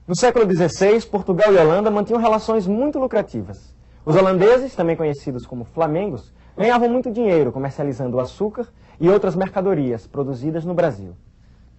No século XVI, Portugal e Holanda mantinham relações muito lucrativas. Os holandeses, também conhecidos como flamengos, ganhavam muito dinheiro comercializando o açúcar e outras mercadorias produzidas no Brasil.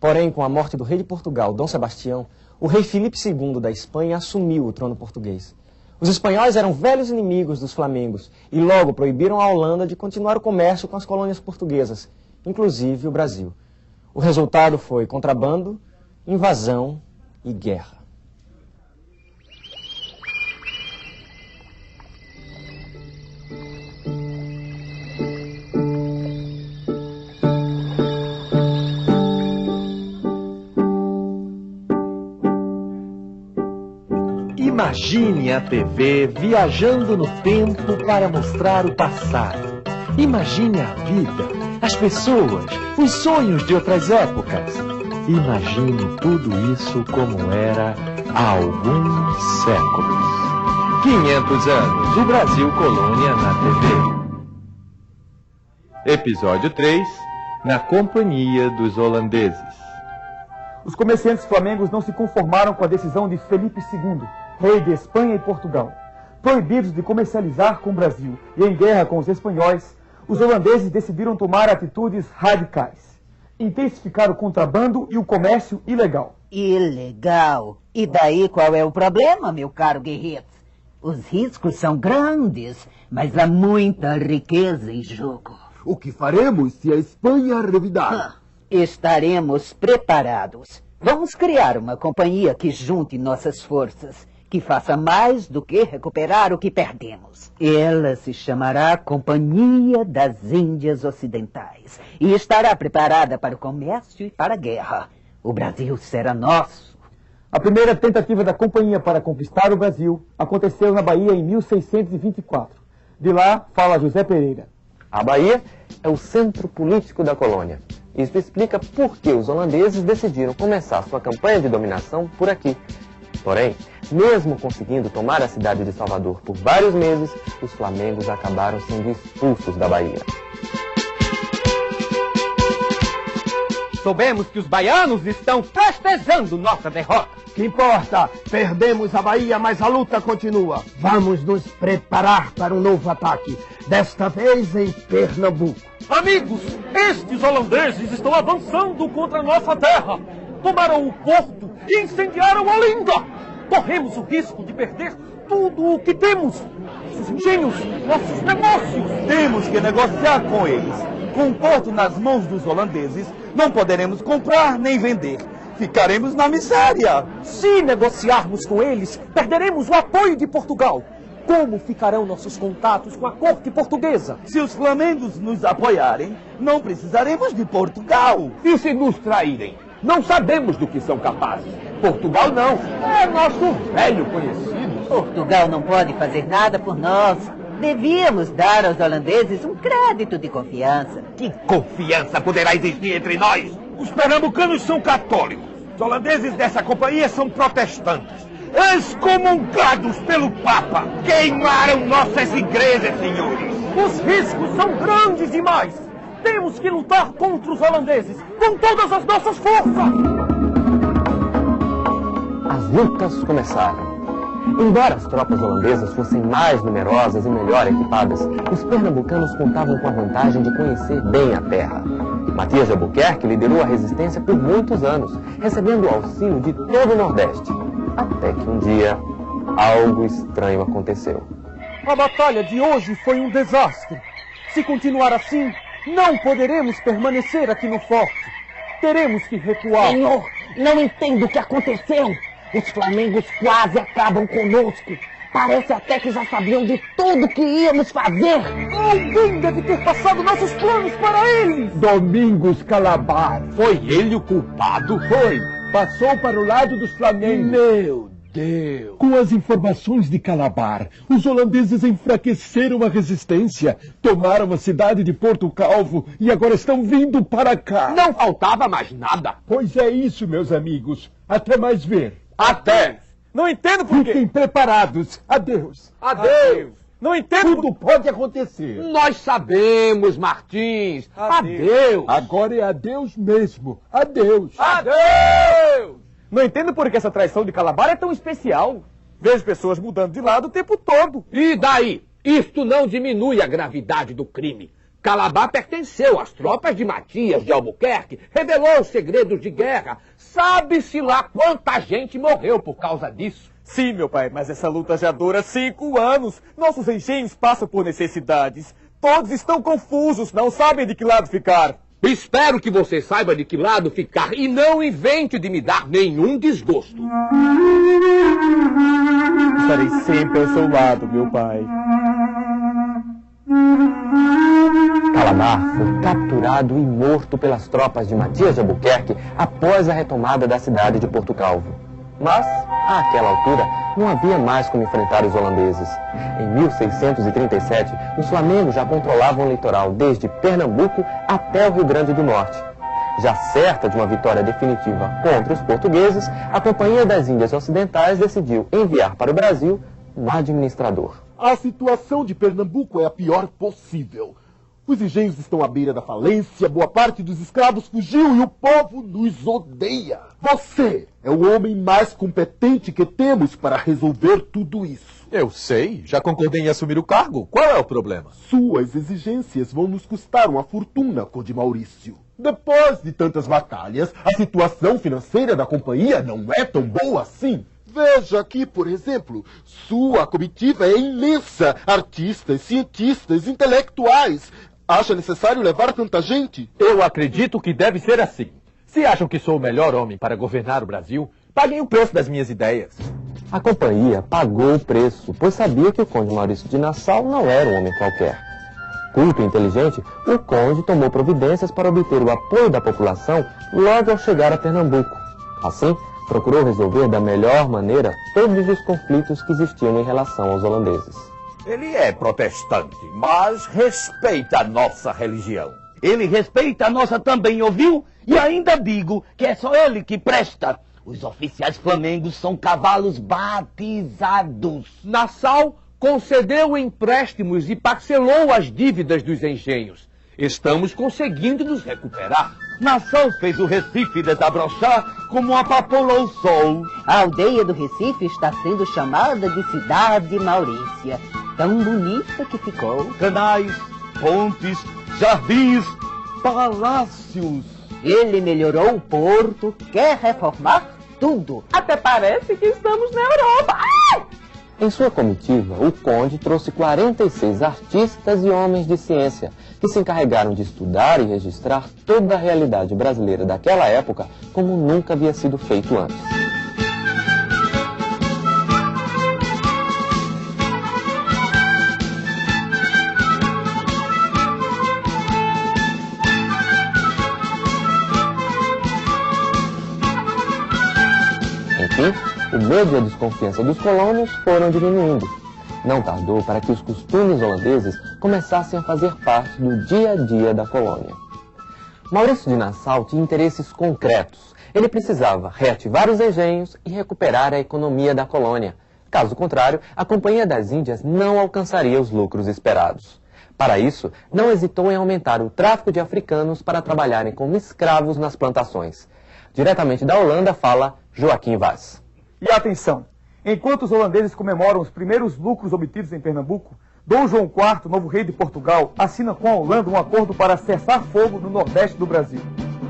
Porém, com a morte do rei de Portugal, Dom Sebastião, o rei Filipe II da Espanha assumiu o trono português. Os espanhóis eram velhos inimigos dos flamengos e logo proibiram a Holanda de continuar o comércio com as colônias portuguesas, inclusive o Brasil. O resultado foi contrabando, invasão e guerra. Imagine a TV viajando no tempo para mostrar o passado. Imagine a vida, as pessoas, os sonhos de outras épocas. Imagine tudo isso como era há alguns séculos. 500 anos, o Brasil colônia na TV. Episódio 3, na companhia dos holandeses. Os comerciantes flamengos não se conformaram com a decisão de Felipe II, rei de Espanha e Portugal. Proibidos de comercializar com o Brasil e em guerra com os espanhóis, os holandeses decidiram tomar atitudes radicais. Intensificar o contrabando e o comércio ilegal. Ilegal? E daí qual é o problema, meu caro guerreiro? Os riscos são grandes, mas há muita riqueza em jogo. O que faremos se a Espanha revidar? Estaremos preparados. Vamos criar uma companhia que junte nossas forças, que faça mais do que recuperar o que perdemos. Ela se chamará Companhia das Índias Ocidentais e estará preparada para o comércio e para a guerra. O Brasil será nosso. A primeira tentativa da companhia para conquistar o Brasil aconteceu na Bahia em 1624. De lá, fala José Pereira. A Bahia é o centro político da colônia. Isso explica por que os holandeses decidiram começar sua campanha de dominação por aqui. Porém, mesmo conseguindo tomar a cidade de Salvador por vários meses, os flamengos acabaram sendo expulsos da Bahia. Soubemos que os baianos estão festejando nossa derrota. Que importa? Perdemos a Bahia, mas a luta continua. Vamos nos preparar para um novo ataque. Desta vez em Pernambuco. Amigos, estes holandeses estão avançando contra a nossa terra. Tomaram o porto e incendiaram Olinda. Corremos o risco de perder tudo o que temos. Nossos engenhos, nossos negócios. Temos que negociar com eles. Com o porto nas mãos dos holandeses, não poderemos comprar nem vender. Ficaremos na miséria. Se negociarmos com eles, perderemos o apoio de Portugal. Como ficarão nossos contatos com a corte portuguesa? Se os flamengos nos apoiarem, não precisaremos de Portugal. E se nos traírem? Não sabemos do que são capazes. Portugal não. É nosso velho conhecido. Portugal não pode fazer nada por nós. Devíamos dar aos holandeses um crédito de confiança. Que confiança poderá existir entre nós? Os pernambucanos são católicos. Os holandeses dessa companhia são protestantes. Excomungados pelo Papa. Queimaram nossas igrejas, senhores. Os riscos são grandes demais. Temos que lutar contra os holandeses com todas as nossas forças. As lutas começaram. Embora as tropas holandesas fossem mais numerosas e melhor equipadas, os pernambucanos contavam com a vantagem de conhecer bem a terra. Matias de Albuquerque liderou a resistência por muitos anos, recebendo o auxílio de todo o Nordeste. Até que um dia, algo estranho aconteceu. A batalha de hoje foi um desastre. Se continuar assim, não poderemos permanecer aqui no forte. Teremos que recuar. Senhor, não entendo o que aconteceu. Os flamengos quase acabam conosco. Parece até que já sabiam de tudo que íamos fazer. Alguém deve ter passado nossos planos para eles. Domingos Calabar. Foi ele o culpado? Foi. Passou para o lado dos flamengos. Meu Deus. Com as informações de Calabar, os holandeses enfraqueceram a resistência, tomaram a cidade de Porto Calvo e agora estão vindo para cá. Não faltava mais nada. Pois é isso, meus amigos. Até mais ver. Até! Não entendo por quê. Fiquem preparados. Adeus. Adeus. Não entendo. Tudo pode acontecer. Nós sabemos, Martins. Adeus. Agora é adeus mesmo. Adeus. Adeus. Não entendo por que essa traição de Calabar é tão especial. Vejo pessoas mudando de lado o tempo todo. E daí? Isto não diminui a gravidade do crime. Calabar pertenceu às tropas de Matias de Albuquerque, revelou os segredos de guerra. Sabe-se lá quanta gente morreu por causa disso. Sim, meu pai, mas essa luta já dura 5 anos. Nossos engenhos passam por necessidades. Todos estão confusos, não sabem de que lado ficar. Espero que você saiba de que lado ficar e não invente de me dar nenhum desgosto. Estarei sempre ao seu lado, meu pai. Calabar foi capturado e morto pelas tropas de Matias de Albuquerque após a retomada da cidade de Porto Calvo. Mas, àquela altura, não havia mais como enfrentar os holandeses. Em 1637, os flamengos já controlavam o litoral desde Pernambuco até o Rio Grande do Norte. Já certa de uma vitória definitiva contra os portugueses, a Companhia das Índias Ocidentais decidiu enviar para o Brasil um administrador. A situação de Pernambuco é a pior possível. Os engenhos estão à beira da falência, boa parte dos escravos fugiu e o povo nos odeia. Você é o homem mais competente que temos para resolver tudo isso. Eu sei, já concordei em assumir o cargo. Qual é o problema? Suas exigências vão nos custar uma fortuna, Conde Maurício. Depois de tantas batalhas, a situação financeira da companhia não é tão boa assim. Veja aqui, por exemplo, sua comitiva é imensa. Artistas, cientistas, intelectuais. Acha necessário levar tanta gente? Eu acredito que deve ser assim. Se acham que sou o melhor homem para governar o Brasil, paguem o preço das minhas ideias. A companhia pagou o preço, pois sabia que o conde Maurício de Nassau não era um homem qualquer. Culto e inteligente, o conde tomou providências para obter o apoio da população logo ao chegar a Pernambuco. Assim, procurou resolver da melhor maneira todos os conflitos que existiam em relação aos holandeses. Ele é protestante, mas respeita a nossa religião. Ele respeita a nossa também, ouviu? E ainda digo que é só ele que presta. Os oficiais flamengos são cavalos batizados. Nassau concedeu empréstimos e parcelou as dívidas dos engenhos. Estamos conseguindo nos recuperar. Nassau fez o Recife desabrochar como uma papoula ao sol. A aldeia do Recife está sendo chamada de Cidade Maurícia. Tão bonita que ficou. Canais, pontes, jardins, palácios. Ele melhorou o porto, quer reformar tudo. Até parece que estamos na Europa. Ai! Em sua comitiva, o conde trouxe 46 artistas e homens de ciência que se encarregaram de estudar e registrar toda a realidade brasileira daquela época como nunca havia sido feito antes. Enfim, o medo e a desconfiança dos colonos foram diminuindo. Não tardou para que os costumes holandeses começassem a fazer parte do dia a dia da colônia. Maurício de Nassau tinha interesses concretos. Ele precisava reativar os engenhos e recuperar a economia da colônia. Caso contrário, a Companhia das Índias não alcançaria os lucros esperados. Para isso, não hesitou em aumentar o tráfico de africanos para trabalharem como escravos nas plantações. Diretamente da Holanda, fala Joaquim Vaz. E atenção! Enquanto os holandeses comemoram os primeiros lucros obtidos em Pernambuco, Dom João IV, novo rei de Portugal, assina com a Holanda um acordo para cessar fogo no nordeste do Brasil.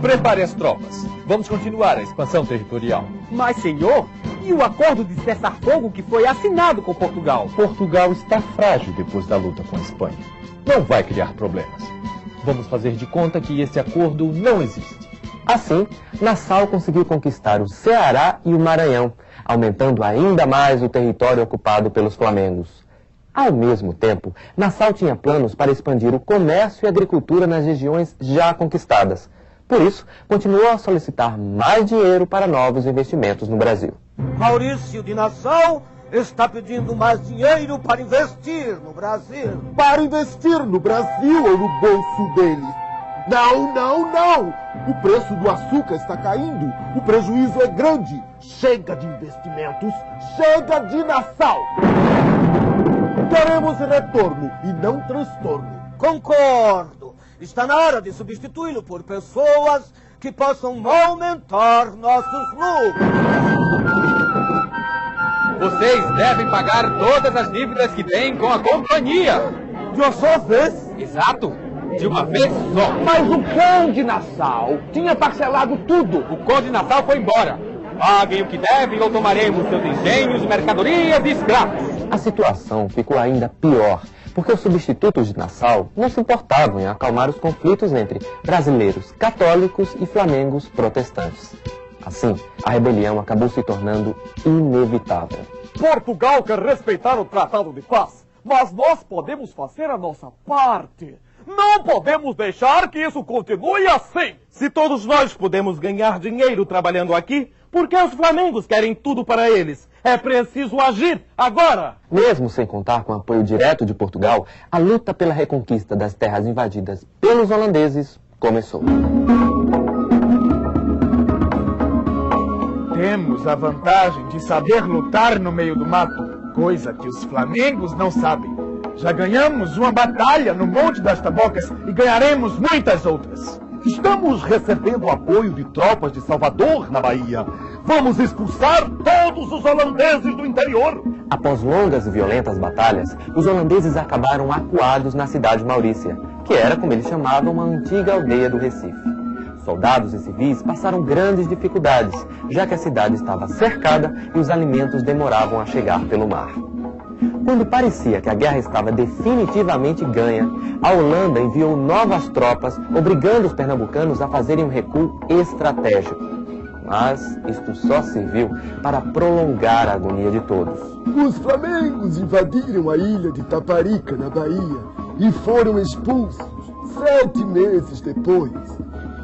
Prepare as tropas. Vamos continuar a expansão territorial. Mas, senhor, e o acordo de cessar-fogo que foi assinado com Portugal? Portugal está frágil depois da luta com a Espanha. Não vai criar problemas. Vamos fazer de conta que esse acordo não existe. Assim, Nassau conseguiu conquistar o Ceará e o Maranhão, aumentando ainda mais o território ocupado pelos flamengos. Ao mesmo tempo, Nassau tinha planos para expandir o comércio e a agricultura nas regiões já conquistadas. Por isso, continuou a solicitar mais dinheiro para novos investimentos no Brasil. Maurício de Nassau está pedindo mais dinheiro para investir no Brasil. Para investir no Brasil ou no bolso dele? Não, não, não! O preço do açúcar está caindo. O prejuízo é grande. Chega de investimentos. Chega de Nassau. Queremos retorno e não transtorno. Concordo. Está na hora de substituí-lo por pessoas que possam aumentar nossos lucros. Vocês devem pagar todas as dívidas que têm com a companhia. De uma só vez? Exato, de uma vez só. Mas o Conde Nassau tinha parcelado tudo. O Conde Nassau foi embora. Paguem o que devem ou tomaremos seus engenhos, mercadorias e escravos. A situação ficou ainda pior, porque os substitutos de Nassau não se importavam em acalmar os conflitos entre brasileiros católicos e flamengos protestantes. Assim, a rebelião acabou se tornando inevitável. Portugal quer respeitar o Tratado de Paz, mas nós podemos fazer a nossa parte. Não podemos deixar que isso continue assim. Se todos nós podemos ganhar dinheiro trabalhando aqui, por que os flamengos querem tudo para eles? É preciso agir agora! Mesmo sem contar com o apoio direto de Portugal, a luta pela reconquista das terras invadidas pelos holandeses começou. Temos a vantagem de saber lutar no meio do mato, coisa que os flamengos não sabem. Já ganhamos uma batalha no Monte das Tabocas e ganharemos muitas outras. Estamos recebendo apoio de tropas de Salvador, na Bahia. Vamos expulsar todos os holandeses do interior. Após longas e violentas batalhas, os holandeses acabaram acuados na cidade de Maurícia, que era, como eles chamavam, uma antiga aldeia do Recife. Soldados e civis passaram grandes dificuldades, já que a cidade estava cercada e os alimentos demoravam a chegar pelo mar. Quando parecia que a guerra estava definitivamente ganha, a Holanda enviou novas tropas, obrigando os pernambucanos a fazerem um recuo estratégico. Mas isto só serviu para prolongar a agonia de todos. Os flamengos invadiram a ilha de Taparica, na Bahia, e foram expulsos 7 meses depois.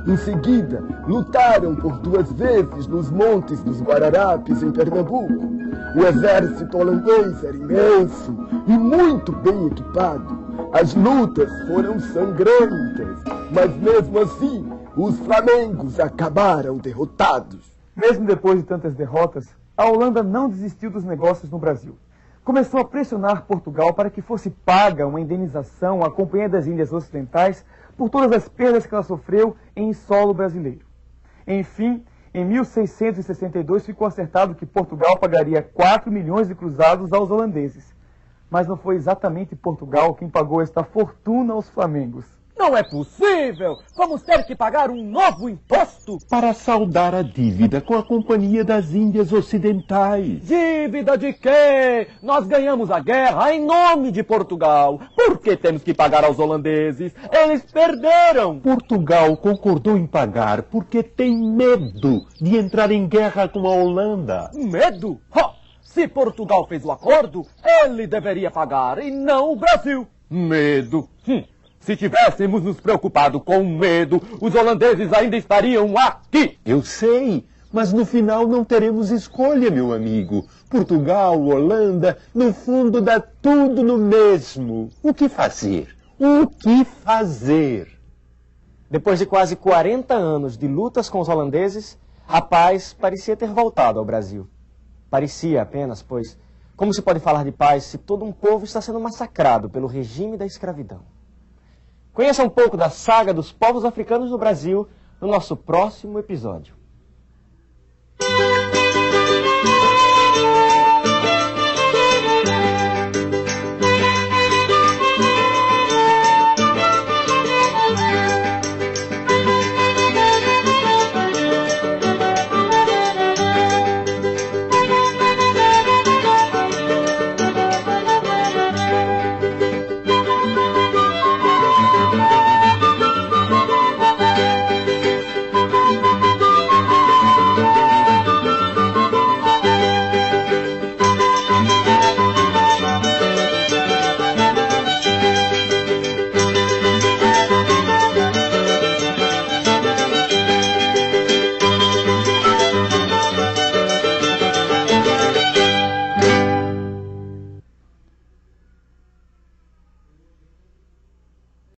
Em seguida, lutaram por 2 vezes nos Montes dos Guararapes, em Pernambuco. O exército holandês era imenso e muito bem equipado. As lutas foram sangrentas, mas mesmo assim, os flamengos acabaram derrotados. Mesmo depois de tantas derrotas, a Holanda não desistiu dos negócios no Brasil. Começou a pressionar Portugal para que fosse paga uma indenização à Companhia das Índias Ocidentais por todas as perdas que ela sofreu em solo brasileiro. Enfim, em 1662 ficou acertado que Portugal pagaria 4 milhões de cruzados aos holandeses. Mas não foi exatamente Portugal quem pagou esta fortuna aos flamengos. Não é possível! Vamos ter que pagar um novo imposto! Para saldar a dívida com a Companhia das Índias Ocidentais. Dívida de quê? Nós ganhamos a guerra em nome de Portugal. Por que temos que pagar aos holandeses? Eles perderam! Portugal concordou em pagar porque tem medo de entrar em guerra com a Holanda. Medo? Se Portugal fez o acordo, ele deveria pagar e não o Brasil. Medo? Se tivéssemos nos preocupado com medo, os holandeses ainda estariam aqui. Eu sei, mas no final não teremos escolha, meu amigo. Portugal, Holanda, no fundo dá tudo no mesmo. O que fazer? O que fazer? Depois de quase 40 anos de lutas com os holandeses, a paz parecia ter voltado ao Brasil. Parecia apenas, pois, como se pode falar de paz se todo um povo está sendo massacrado pelo regime da escravidão? Conheça um pouco da saga dos povos africanos no Brasil no nosso próximo episódio.